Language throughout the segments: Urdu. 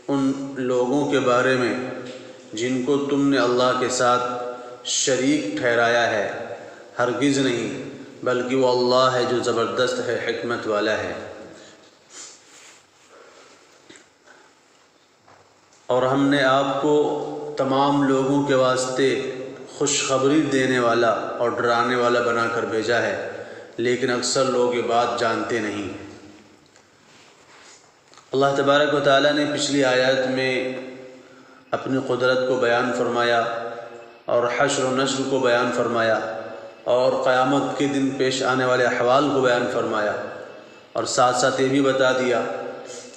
ان لوگوں کے بارے میں جن کو تم نے اللہ کے ساتھ شریک ٹھہرایا ہے، ہرگز نہیں، بلکہ وہ اللہ ہے جو زبردست ہے، حکمت والا ہے۔ اور ہم نے آپ کو تمام لوگوں کے واسطے خوشخبری دینے والا اور ڈرانے والا بنا کر بھیجا ہے، لیکن اکثر لوگ یہ بات جانتے نہیں۔ اللہ تبارک و تعالیٰ نے پچھلی آیات میں اپنی قدرت کو بیان فرمایا اور حشر و نشر کو بیان فرمایا اور قیامت کے دن پیش آنے والے احوال کو بیان فرمایا، اور ساتھ ساتھ یہ بھی بتا دیا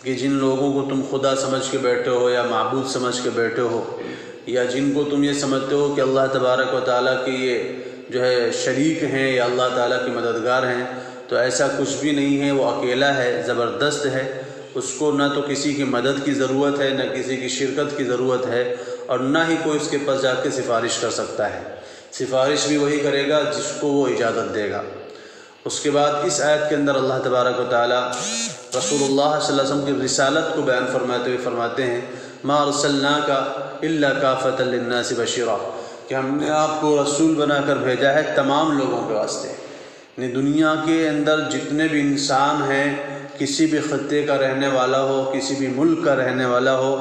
کہ جن لوگوں کو تم خدا سمجھ کے بیٹھے ہو یا معبود سمجھ کے بیٹھے ہو، یا جن کو تم یہ سمجھتے ہو کہ اللہ تبارک و تعالیٰ کے یہ شریک ہیں یا اللہ تعالیٰ کے مددگار ہیں، تو ایسا کچھ بھی نہیں ہے۔ وہ اکیلا ہے، زبردست ہے، اس کو نہ تو کسی کی مدد کی ضرورت ہے، نہ کسی کی شرکت کی ضرورت ہے، اور نہ ہی کوئی اس کے پاس جا کے سفارش کر سکتا ہے۔ سفارش بھی وہی کرے گا جس کو وہ اجازت دے گا۔ اس کے بعد اس آیت کے اندر اللہ تبارک و تعالیٰ رسول اللہ صلی اللہ علیہ وسلم کی رسالت کو بیان فرماتے ہوئے فرماتے ہیں، ما ارسلناک الا کافۃ للناس بشیرا، کہ ہم نے آپ کو رسول بنا کر بھیجا ہے تمام لوگوں کے واسطے۔ یعنی دنیا کے اندر جتنے بھی انسان ہیں، کسی بھی خطے کا رہنے والا ہو، کسی بھی ملک کا رہنے والا ہو،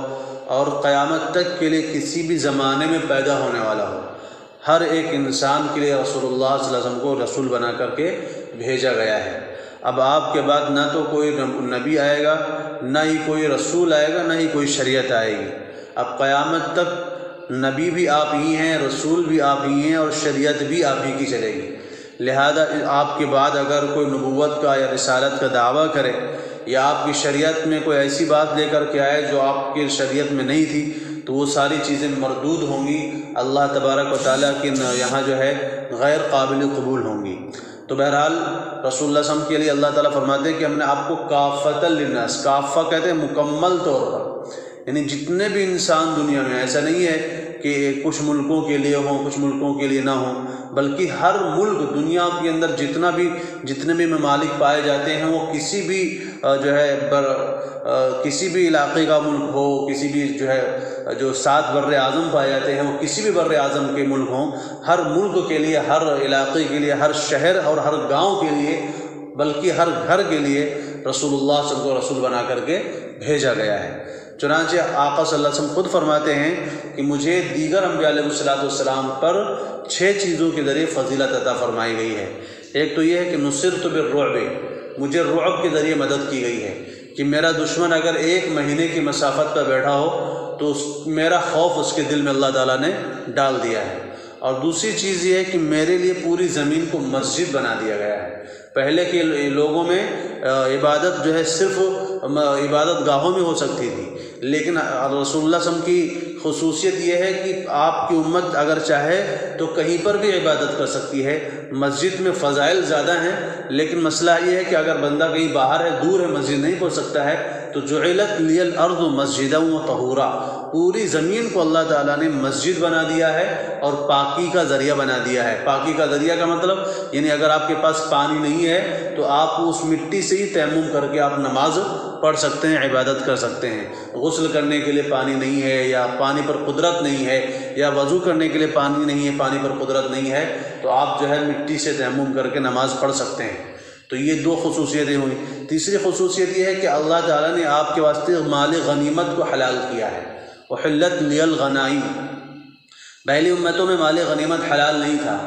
اور قیامت تک کے لیے کسی بھی زمانے میں پیدا ہونے والا ہو، ہر ایک انسان کے لیے رسول اللہ صلی اللہ علیہ وسلم کو رسول بنا کر کے بھیجا گیا ہے۔ اب آپ کے بعد نہ تو کوئی نبی آئے گا، نہ ہی کوئی رسول آئے گا، نہ ہی کوئی شریعت آئے گی۔ اب قیامت تک نبی بھی آپ ہی ہیں، رسول بھی آپ ہی ہیں، اور شریعت بھی آپ ہی کی چلے گی۔ لہذا آپ کے بعد اگر کوئی نبوت کا یا رسالت کا دعویٰ کرے، یا آپ کی شریعت میں کوئی ایسی بات لے کر کے آئے جو آپ کی شریعت میں نہیں تھی، تو وہ ساری چیزیں مردود ہوں گی، اللہ تبارک و تعالیٰ کے یہاں غیر قابل قبول ہوں گی۔ تو بہرحال رسول اللہ صلی اللہ علیہ وسلم کے لیے اللہ تعالیٰ فرماتے ہیں کہ ہم نے آپ کو کافۃ للناس، کافہ کہتے ہیں مکمل طور پر، یعنی جتنے بھی انسان دنیا میں، ایسا نہیں ہے کہ کچھ ملکوں کے لیے ہوں، کچھ ملکوں کے لیے نہ ہوں، بلکہ ہر ملک دنیا کے اندر جتنے بھی ممالک پائے جاتے ہیں، وہ کسی بھی کسی بھی علاقے کا ملک ہو، کسی بھی جو 7 بر اعظم پائے جاتے ہیں، وہ کسی بھی بر اعظم کے ملک ہوں، ہر ملک کے لیے، ہر علاقے کے لیے، ہر شہر اور ہر گاؤں کے لیے، بلکہ ہر گھر کے لیے رسول اللہ صلی اللہ علیہ وسلم کو رسول بنا کر کے بھیجا گیا ہے۔ چنانچہ آقا صلی اللہ علیہ وسلم خود فرماتے ہیں کہ مجھے دیگر انبیاء علیہ السلام پر 6 چیزوں کے ذریعے فضیلت عطا فرمائی گئی ہے۔ ایک تو یہ ہے کہ نصرت بالرعب، مجھے رعب کے ذریعے مدد کی گئی ہے، کہ میرا دشمن اگر 1 مہینے کی مسافت پر بیٹھا ہو تو میرا خوف اس کے دل میں اللہ تعالیٰ نے ڈال دیا ہے۔ اور دوسری چیز یہ ہے کہ میرے لیے پوری زمین کو مسجد بنا دیا گیا ہے۔ پہلے کے لوگوں میں عبادت صرف عبادت گاہوں میں ہو سکتی تھی، لیکن رسول اللہ صلی اللہ علیہ وسلم کی خصوصیت یہ ہے کہ آپ کی امت اگر چاہے تو کہیں پر بھی عبادت کر سکتی ہے۔ مسجد میں فضائل زیادہ ہیں، لیکن مسئلہ یہ ہے کہ اگر بندہ کہیں باہر ہے، دور ہے، مسجد نہیں پہنچ سکتا ہے، تو جعلت لی الارض مسجدا وطہورا، پوری زمین کو اللہ تعالیٰ نے مسجد بنا دیا ہے اور پاکی کا ذریعہ بنا دیا ہے۔ پاکی کا ذریعہ کا مطلب یعنی اگر آپ کے پاس پانی نہیں ہے تو آپ اس مٹی سے ہی تیمم کر کے آپ نماز پڑھ سکتے ہیں، عبادت کر سکتے ہیں۔ غسل کرنے کے لیے پانی نہیں ہے، یا پانی پر قدرت نہیں ہے، یا وضو کرنے کے لیے پانی نہیں ہے، پانی پر قدرت نہیں ہے، تو آپ مٹی سے تیمم کر کے نماز پڑھ سکتے ہیں۔ تو یہ 2 خصوصیتیں ہوئیں۔ تیسری خصوصیت یہ ہے کہ اللہ تعالیٰ نے آپ کے واسطے مال غنیمت کو حلال کیا ہے۔ احلت لی الغنائم، پہلی امتوں میں مال غنیمت حلال نہیں تھا،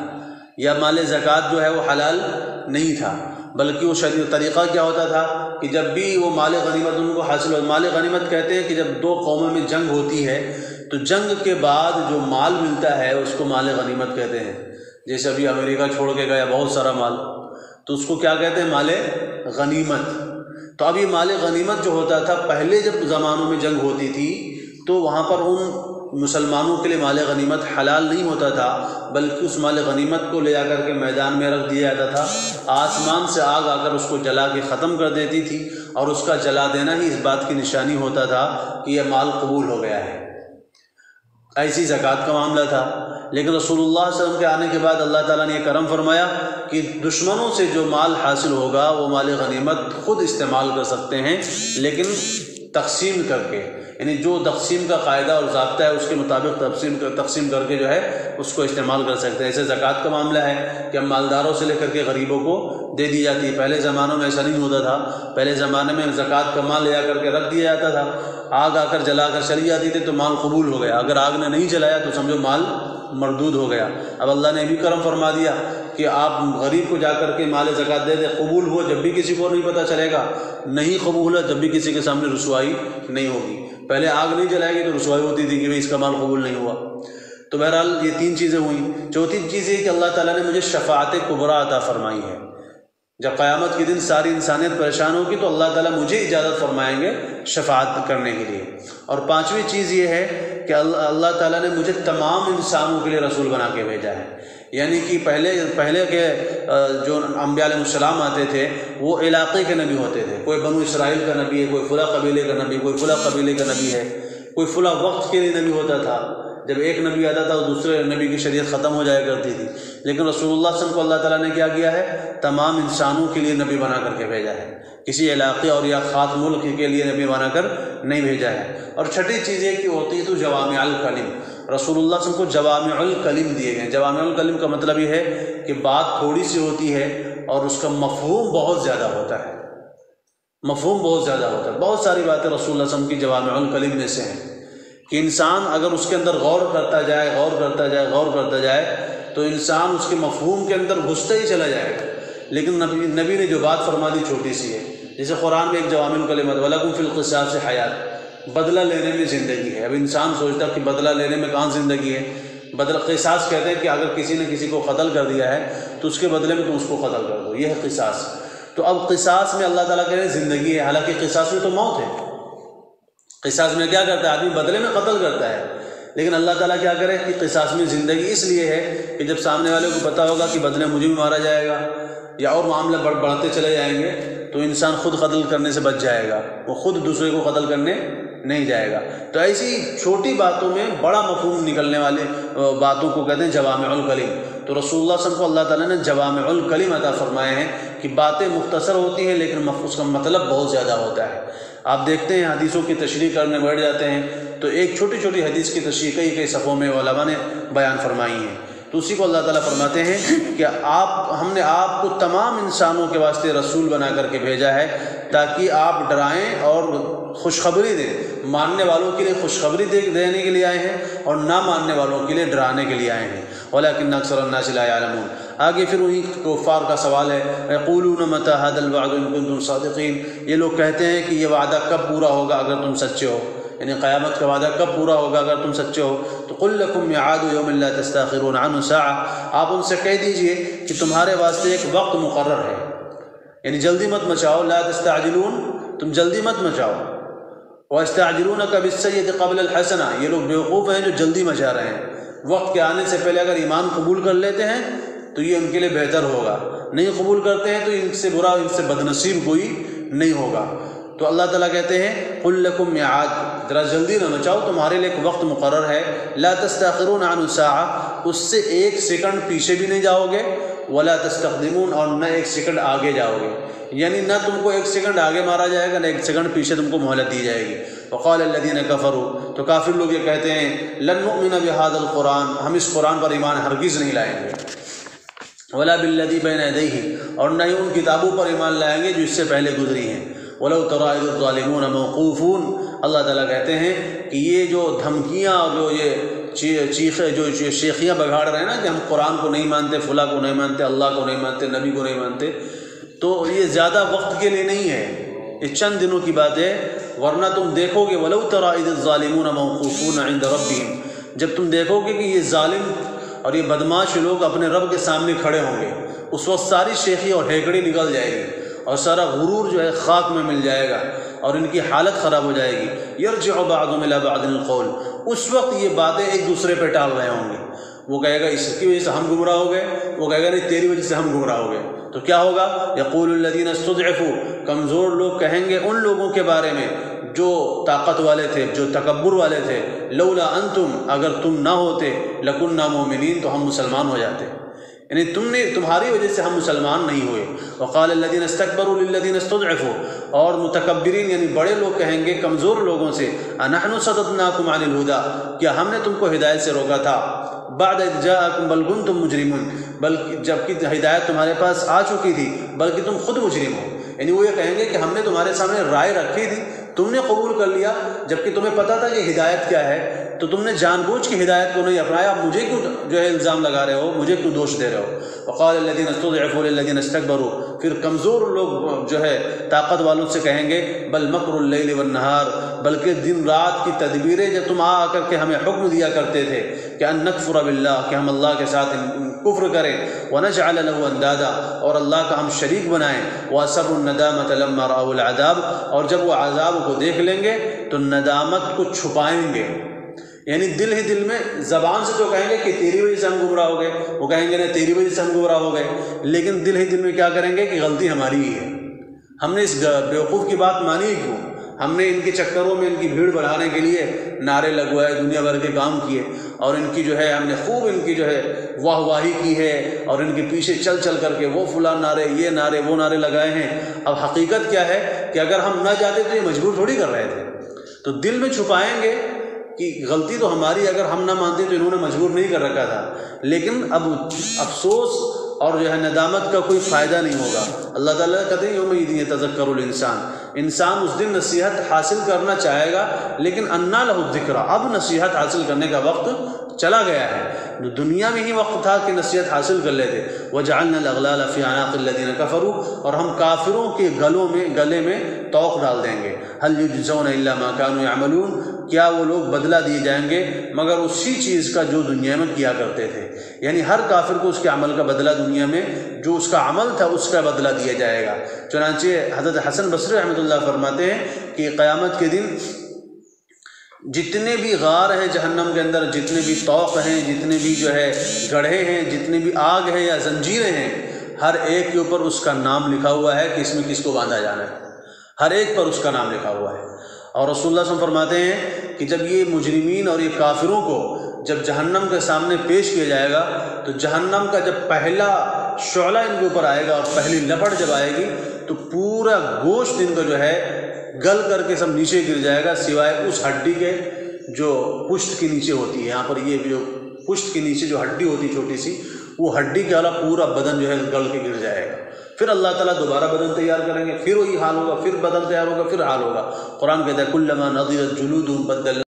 یا مال زکوٰۃ وہ حلال نہیں تھا، بلکہ وہ طریقہ کیا ہوتا تھا کہ جب بھی وہ مال غنیمت ان کو حاصل ہو، مال غنیمت کہتے ہیں کہ جب 2 قوموں میں جنگ ہوتی ہے تو جنگ کے بعد جو مال ملتا ہے اس کو مال غنیمت کہتے ہیں۔ جیسے ابھی امریکہ چھوڑ کے گیا بہت سارا مال، تو اس کو کیا کہتے ہیں؟ مال غنیمت۔ تو اب یہ مال غنیمت جو ہوتا تھا، پہلے جب زمانوں میں جنگ ہوتی تھی تو وہاں پر ان مسلمانوں کے لیے مال غنیمت حلال نہیں ہوتا تھا، بلکہ اس مال غنیمت کو لے جا کر کے میدان میں رکھ دیا جاتا تھا، آسمان سے آگ آ کر اس کو جلا کے ختم کر دیتی تھی، اور اس کا جلا دینا ہی اس بات کی نشانی ہوتا تھا کہ یہ مال قبول ہو گیا ہے۔ ایسی زکوٰۃ کا معاملہ تھا۔ لیکن رسول اللہ صلی اللہ علیہ وسلم کے آنے کے بعد اللہ تعالیٰ نے یہ کرم فرمایا کہ دشمنوں سے جو مال حاصل ہوگا وہ مال غنیمت خود استعمال کر سکتے ہیں، لیکن تقسیم کر کے، یعنی جو تقسیم کا قاعدہ اور ضابطہ ہے اس کے مطابق تقسیم کر کے جو ہے اس کو استعمال کر سکتے ہیں۔ ایسے زکوٰۃ کا معاملہ ہے کہ ہم مالداروں سے لے کر کے غریبوں کو دے دی جاتی ہے۔ پہلے زمانوں میں ایسا نہیں ہوتا تھا، پہلے زمانے میں زکوٰۃ کا مال لے آ کر کے رکھ دیا جاتا تھا، آگ آ کر جلا کر چلی جاتی تھی تو مال قبول ہو گیا، اگر آگ نے نہیں جلایا تو سمجھو مال مردود ہو گیا۔ اب اللہ نے بھی کرم فرما دیا کہ آپ غریب کو جا کر کے مال زکوٰۃ دے دیں، قبول ہو جب بھی کسی کو نہیں پتہ چلے گا، نہیں قبول ہوا جب بھی کسی کے سامنے رسوائی نہیں ہوگی۔ پہلے آگ نہیں جلائے گی تو رسوائی ہوتی تھی کہ بھئی اس کا مال قبول نہیں ہوا۔ تو بہرحال یہ 3 چیزیں ہوئیں۔ چوتھی چیز یہ کہ اللہ تعالیٰ نے مجھے شفاعت کبریٰ عطا فرمائی ہے۔ جب قیامت کے دن ساری انسانیت پریشان ہوگی تو اللہ تعالیٰ مجھے اجازت فرمائیں گے شفاعت کرنے کے لیے۔ اور 5ویں چیز یہ ہے کہ اللہ تعالیٰ نے مجھے تمام انسانوں کے لیے رسول بنا کے بھیجا ہے، یعنی کہ پہلے کے جو انبیاء علیہ السلام آتے تھے وہ علاقے کے نبی ہوتے تھے، کوئی بنو اسرائیل کا نبی ہے، کوئی فلاں قبیلے کا نبی، کوئی فلاں قبیلے کا نبی ہے، کوئی فلاں وقت کے لیے نبی ہوتا تھا۔ جب ایک نبی آتا تھا تو دوسرے نبی کی شریعت ختم ہو جایا کرتی تھی، لیکن رسول اللہ صلی اللہ علیہ وسلم کو اللہ تعالیٰ نے کیا کیا ہے؟ تمام انسانوں کے لیے نبی بنا کر کے بھیجا ہے، کسی علاقے اور یا خاص ملک کے لیے نبی بنا کر نہیں بھیجا ہے۔ اور چھٹی چیز یہ کہ اوتیت جوامع الکلم، رسول اللہ صلی اللہ علیہ وسلم کو جوامع الکلم دیے گئے۔ جوامع الکلم کا مطلب یہ ہے کہ بات تھوڑی سی ہوتی ہے اور اس کا مفہوم بہت زیادہ ہوتا ہے، مفہوم بہت زیادہ ہوتا ہے۔ بہت ساری باتیں رسول اللہ صلی اللہ علیہ وسلم کی جوامع الکلم میں سے ہیں کہ انسان اگر اس کے اندر غور کرتا جائے تو انسان اس کے مفہوم کے اندر گھستا ہی چلا جائے گا، لیکن نبی نے جو بات فرما دی چھوٹی سی ہے۔ جیسے قرآن میں ایک جوامع الکلمات وَلَكُمْ فِي الْقِصَاصِ حَيَاةٌ، بدلہ لینے میں زندگی ہے۔ اب انسان سوچتا کہ بدلہ لینے میں کہاں زندگی ہے؟ قصاص کہتے ہیں کہ اگر کسی نے کسی کو قتل کر دیا ہے تو اس کے بدلے میں تم اس کو قتل کر دو، یہ ہے قصاص۔ تو اب قصاص میں اللہ تعالیٰ کہہ رہے ہیں زندگی ہے، حالانکہ قصاص میں تو موت ہے۔ قصاص میں کیا کرتا ہے؟ آدمی بدلے میں قتل کرتا ہے، لیکن اللہ تعالیٰ کیا کرے کہ قصاص میں زندگی اس لیے ہے کہ جب سامنے والے کو پتہ ہوگا کہ بدلے مجھے بھی مارا جائے گا یا اور معاملے بڑھتے چلے جائیں گے تو انسان خود قتل کرنے سے بچ جائے گا، وہ خود دوسرے کو قتل کرنے نہیں جائے گا۔ تو ایسی چھوٹی باتوں میں بڑا مفہوم نکلنے والے باتوں کو کہتے ہیں جوامع الکلم۔ تو رسول اللہ صلی اللہ علیہ وسلم کو اللہ تعالیٰ نے جوامع الکلم عطا فرمائے ہیں کہ باتیں مختصر ہوتی ہیں لیکن اس کا مطلب بہت زیادہ ہوتا ہے۔ آپ دیکھتے ہیں حدیثوں کی تشریح کرنے بیٹھ جاتے ہیں تو ایک چھوٹی چھوٹی حدیث کی تشریح کئی صفحوں میں علماء نے بیان فرمائی ہے۔ تو اسی کو اللہ تعالیٰ فرماتے ہیں کہ ہم نے آپ کو تمام انسانوں کے واسطے رسول بنا کر کے بھیجا ہے تاکہ آپ ڈرائیں اور خوشخبری دیں۔ ماننے والوں کے لیے خوشخبری دینے کے لیے آئے ہیں اور نہ ماننے والوں کے لیے ڈرانے کے لیے آئے ہیں۔ وَلَكِنَّ أَكْثَرَ النَّاسِ لَا يَعْلَمُونَ۔ آگے پھر وہی کفار کا سوال ہے، يَقُولُونَ مَتَىٰ هَٰذَا الْوَعْدُ إِن كُنتُمْ صَادِقِينَ۔ یہ لوگ کہتے ہیں کہ یہ وعدہ کب پورا ہوگا اگر تم سچے ہو، یعنی قیامت کا وعدہ کب پورا ہوگا اگر تم سچے ہو۔ تو قُل لَكُم مِّيعَادُ يَوْمٍ لَّا تَسْتَأْخِرُونَ عَنْهُ سَاعَةً، آپ ان سے کہہ دیجئے کہ تمہارے واسطے ایک وقت مقرر ہے، یعنی جلدی مت مچاؤ، لا تستعجلون، تم جلدی مت مچاؤ۔ وَيَسْتَعْجِلُونَكَ بِالسَّيِّئَةِ قَبْلَ الْحَسَنَةِ، یہ لوگ بیوقوف ہیں جو جلدی مچا رہے ہیں۔ وقت کے آنے سے پہلے اگر ایمان قبول کر لیتے ہیں تو یہ ان کے لیے بہتر ہوگا، نہیں قبول کرتے ہیں تو ان سے برا، ان سے بدنصیب کوئی نہیں ہوگا۔ تو اللہ تعالیٰ کہتے ہیں قُل لَكُم مِّيعَادٌ، ذرا جلدی نہ مچاؤ، تمہارے لیے ایک وقت مقرر ہے، لا تستأخرون عنہ ساعہ، اس سے 1 سیکنڈ پیچھے بھی نہیں جاؤ گے، ولا تستقدمون، اور نہ 1 سیکنڈ آگے جاؤ گے، یعنی نہ تم کو 1 سیکنڈ آگے مارا جائے گا نہ 1 سیکنڈ پیچھے تم کو مہلت دی جائے گی۔ وقال الذین کفروا، تو کافر لوگ یہ کہتے ہیں لن نؤمن بهذا القرآن، ہم اس قرآن پر ایمان ہرگز نہیں لائیں گے، ولا بالذی بین یدیہ، اور نہ ہی ان کتابوں پر ایمان لائیں گے جو اس سے پہلے گزری ہیں۔ ولو تری اذ الظالمون موقوفون، اللہ تعالیٰ کہتے ہیں کہ یہ جو دھمکیاں اور جو یہ چیخیں جو شیخیاں بگاڑ رہے ہیں نا کہ ہم قرآن کو نہیں مانتے، فلاں کو نہیں مانتے، اللہ کو نہیں مانتے، نبی کو نہیں مانتے، تو یہ زیادہ وقت کے لیے نہیں ہے، یہ چند دنوں کی بات ہے، ورنہ تم دیکھو گے ولو تری اذ الظالمون موقوفون عند ربہم، جب تم دیکھو گے کہ یہ ظالم اور یہ بدماش لوگ اپنے رب کے سامنے کھڑے ہوں گے، اس وقت ساری شیخی اور ہیکڑی نکل جائے گی اور سارا غرور جو ہے خاک میں مل جائے گا اور ان کی حالت خراب ہو جائے گی۔ یرجع بعضهم الی بعض القول، اس وقت یہ باتیں ایک دوسرے پہ ٹال رہے ہوں گے، وہ کہے گا اس کی وجہ سے ہم گمراہ ہو گئے، وہ کہے گا نہیں تیری وجہ سے ہم گمراہ ہو گئے، تو کیا ہوگا؟ یقول الذین استضعفوا، کمزور لوگ کہیں گے ان لوگوں کے بارے میں جو طاقت والے تھے، جو تکبر والے تھے، لولا انتم، اگر تم نہ ہوتے، لکننا مومنین، تو ہم مسلمان ہو جاتے، یعنی تمہاری وجہ سے ہم مسلمان نہیں ہوئے۔ وقال الذین استکبروا للذین استضعفوا، اور متکبرین یعنی بڑے لوگ کہیں گے کمزور لوگوں سے انحن صددناکم عن الہدی، کیا ہم نے تم کو ہدایت سے روکا تھا، بعد اذ جاءکم بل کنتم مجرمون، بلکہ جبکہ ہدایت تمہارے پاس آ چکی تھی بلکہ تم خود مجرم ہو۔ یعنی وہ یہ کہیں گے کہ ہم نے تمہارے سامنے رائے رکھی تھی، تم نے قبول کر لیا، جبکہ تمہیں پتہ تھا کہ ہدایت کیا ہے، تو تم نے جان بوجھ کے ہدایت کو نہیں اپنایا، مجھے کیوں جو ہے الزام لگا رہے ہو، مجھے کیوں دوش دے رہے ہو۔ وقال الذين استضعفوا للذين استكبروا، پھر کمزور لوگ جو ہے طاقت والوں سے کہیں گے بل مکر اللیل والنہار، بلکہ دن رات کی تدبیریں جب تم آ کر کے ہمیں حکم دیا کرتے تھے کہ ان نکفر باللہ، کہ ہم اللہ کے ساتھ کفر کریں، ونجعل له اندادا، اور اللہ کا ہم شریک بنائیں، واسروا الندامۃ لما رأوا العذاب، اور جب وہ عذاب کو دیکھ لیں گے تو ندامت کو چھپائیں گے، یعنی دل ہی دل میں، زبان سے تو کہیں گے کہ تیری وجہ سے ہم گمراہ ہو گئے، وہ کہیں گے نہیں تیری وجہ سے ہم گمراہ ہو گئے، لیکن دل ہی دل میں کیا کریں گے کہ غلطی ہماری ہی ہے، ہم نے اس بیوقوف کی بات مانی ہی کیوں، ہم نے ان کے چکروں میں ان کی بھیڑ بڑھانے کے لیے نعرے لگوائے، دنیا بھر کے کام کیے، اور ان کی جو ہے ہم نے خوب ان کی جو ہے واہ واہی کی ہے، اور ان کے پیچھے چل چل کر کے وہ فلاں نعرے، یہ نعرے، وہ نعرے لگائے ہیں۔ اب حقیقت کیا ہے کہ اگر ہم نہ جاتے تو یہ مجبور تھوڑی کر رہے تھے، تو دل میں چھپائیں گے کہ غلطی تو ہماری، اگر ہم نہ مانتے تو انہوں نے مجبور نہیں کر رکھا تھا، لیکن اب افسوس اور جو ہے ندامت کا کوئی فائدہ نہیں ہوگا۔ اللہ تعالیٰ کہتے ہیں یومئذ یتذکر الانسان، انسان اس دن نصیحت حاصل کرنا چاہے گا، لیکن انا لہ الذکریٰ، اب نصیحت حاصل کرنے کا وقت چلا گیا ہے، دنیا میں ہی وقت تھا کہ نصیحت حاصل کر لیتے۔ وجعلنا الاغلال فی اعناق الذین کفروا، اور ہم کافروں کے گلے میں طوق ڈال دیں گے۔ هل یجزون الا ما كانوا يعملون، کیا وہ لوگ بدلہ دیے جائیں گے مگر اسی چیز کا جو دنیا میں کیا کرتے تھے، یعنی ہر کافر کو اس کے عمل کا بدلہ دنیا میں جو اس کا عمل تھا اس کا بدلہ دیا جائے گا۔ چنانچہ حضرت حسن بصری رحمۃ اللہ فرماتے ہیں کہ قیامت کے دن جتنے بھی غار ہیں جہنم کے اندر، جتنے بھی طوق ہیں، جتنے بھی جو ہے گڑھے ہیں، جتنے بھی آگ ہیں یا زنجیریں ہیں، ہر ایک کے اوپر اس کا نام لکھا ہوا ہے کہ اس میں کس کو باندھا جانا ہے، ہر ایک پر اس کا نام لکھا ہوا ہے۔ اور رسول اللہ صلی اللہ علیہ وسلم فرماتے ہیں کہ جب یہ مجرمین اور یہ کافروں کو جب جہنم کے سامنے پیش کیا جائے گا تو جہنم کا جب پہلا شعلہ ان کے اوپر آئے گا اور پہلی لپٹ جب آئے گی تو پورا گوشت ان کا جو ہے گل کر کے سب نیچے گر جائے گا، سوائے اس ہڈی کے جو پشت کے نیچے ہوتی ہے، یہاں پر یہ جو پشت کے نیچے جو ہڈی ہوتی ہے چھوٹی سی، وہ ہڈی کے علاوہ پورا بدن جو ہے گل کے گر جائے گا۔ پھر اللہ تعالیٰ دوبارہ بدن تیار کریں گے، پھر وہی حال ہوگا، پھر بدن تیار ہوگا، پھر حال ہوگا۔ قرآن کہتا ہے کلما نضجت جلودہم بدلناہم